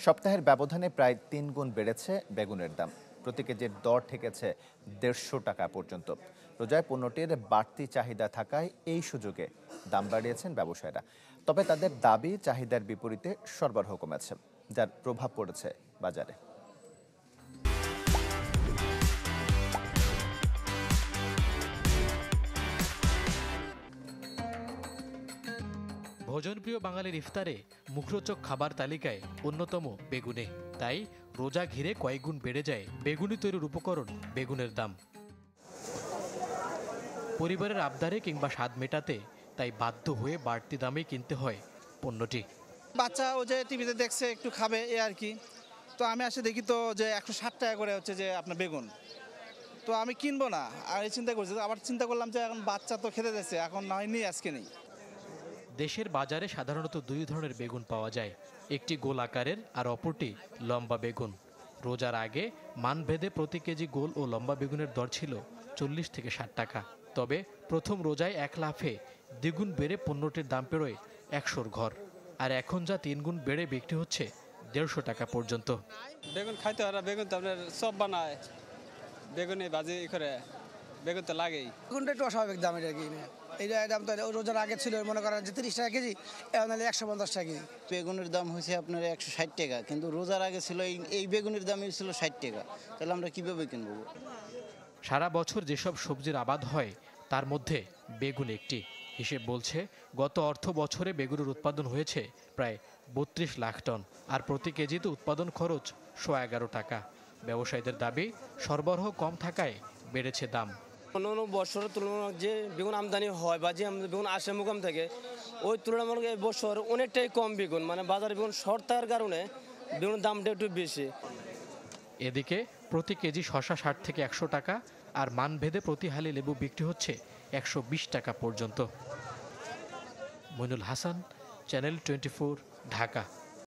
সপ্তাহের ব্যবধানে প্রায় ৩ গুণ বেড়েছে বেগুনের দাম। প্রতি কেজির দর ঠেকেছে ১৫০ টাকা পর্যন্ত। রোজায় পণ্যটির বাড়তি চাহিদা থাকায় এই সুযোগে দাম বাড়িয়েছেন ব্যবসায়ীরা। তবে তাদের দাবি চাহিদার বিপরীতে সরবরাহ কমেছে, যার প্রভাব পড়েছে বাজারে। ভোজনপ্রিয় বাঙালির ইফতারে মুখরোচক খাবার তালিকায় অন্যতম বেগুনে। তাই রোজা ঘিরে কয়েকগুণ বেড়ে যায় বেগুনি তৈরির উপকরণ বেগুনের দাম। পরিবারের আবদারে কিংবা স্বাদ মেটাতে তাই বাধ্য হয়ে বাড়তি দামে কিনতে হয় পণ্যটি। বাচ্চা ও যে টিভিতে দেখছে একটু খাবে এ আর কি। তো আমি আসে দেখি তো যে ১৬০ টাকা করে হচ্ছে যে আপনার বেগুন। তো আমি কিনবো না, আর এই চিন্তা করছি। আবার চিন্তা করলাম যে এখন বাচ্চা তো খেতে দিচ্ছে, এখন নয় নিই, আজকে নেই। দেশের বাজারে সাধারণত দুই ধরনের বেগুন পাওয়া যায়, একটি গোল আকারের আর অপরটি লম্বা বেগুন। রোজার আগে মানভেদে প্রতি কেজি গোল ও লম্বা বেগুনের দর ছিল ৪০ থেকে ৬০ টাকা। তবে প্রথম রোজায় এক লাফে দ্বিগুণ বেড়ে পণ্যটির দাম পেরোয় ১০০-র ঘর। আর এখন যা ৩ গুণ বেড়ে বিক্রি হচ্ছে ১৫০ টাকা পর্যন্ত। বেগুন খাইতে হয়, বেগুন তো আপনার সব বানায়, বেগুনে ভাজি করে, বেগুন তো লাগেই। বেগুনটা একটু অস্বাভাবিক দাম, এটা কি এইটা দাম তো রোজার আগে ছিল মনে করেন যে ৩০ টাকা কেজি, এখন ১৫০ টাকা কেজি। বেগুনের দাম হয়েছে আপনার ১৬০ টাকা, কিন্তু রোজার আগে ছিল এই বেগুনের দামই ছিল ৬০ টাকা। তাহলে আমরা কিভাবে কিনবো? সারা বছর যেসব সবজির আবাদ হয় তার মধ্যে বেগুন একটি। হিসেব বলছে গত অর্থ বছরে বেগুনের উৎপাদন হয়েছে প্রায় ৩২ লাখ টন, আর প্রতি কেজিতে উৎপাদন খরচ ১১৫ টাকা। ব্যবসায়ীদের দাবি সরবরাহ কম থাকায় বেড়েছে দাম। অন্য বছরের তুলনায় যে বেগুন আমদানি হয় বা যে বেগুন আসে মুকাম থেকে, ওই তুলনামূলক এই বছর অনেকটাই কম বেগুন, মানে বাজারে বেগুন শর্ট থাকার কারণে বেগুনের দামটা একটু বেশি। এদিকে প্রতি কেজি শসা ৬০ থেকে ১০০ টাকা, আর মানভেদে প্রতি হালি লেবু বিক্রি হচ্ছে ১২০ টাকা পর্যন্ত। মইনুল হাসান, চ্যানেল 24, ঢাকা।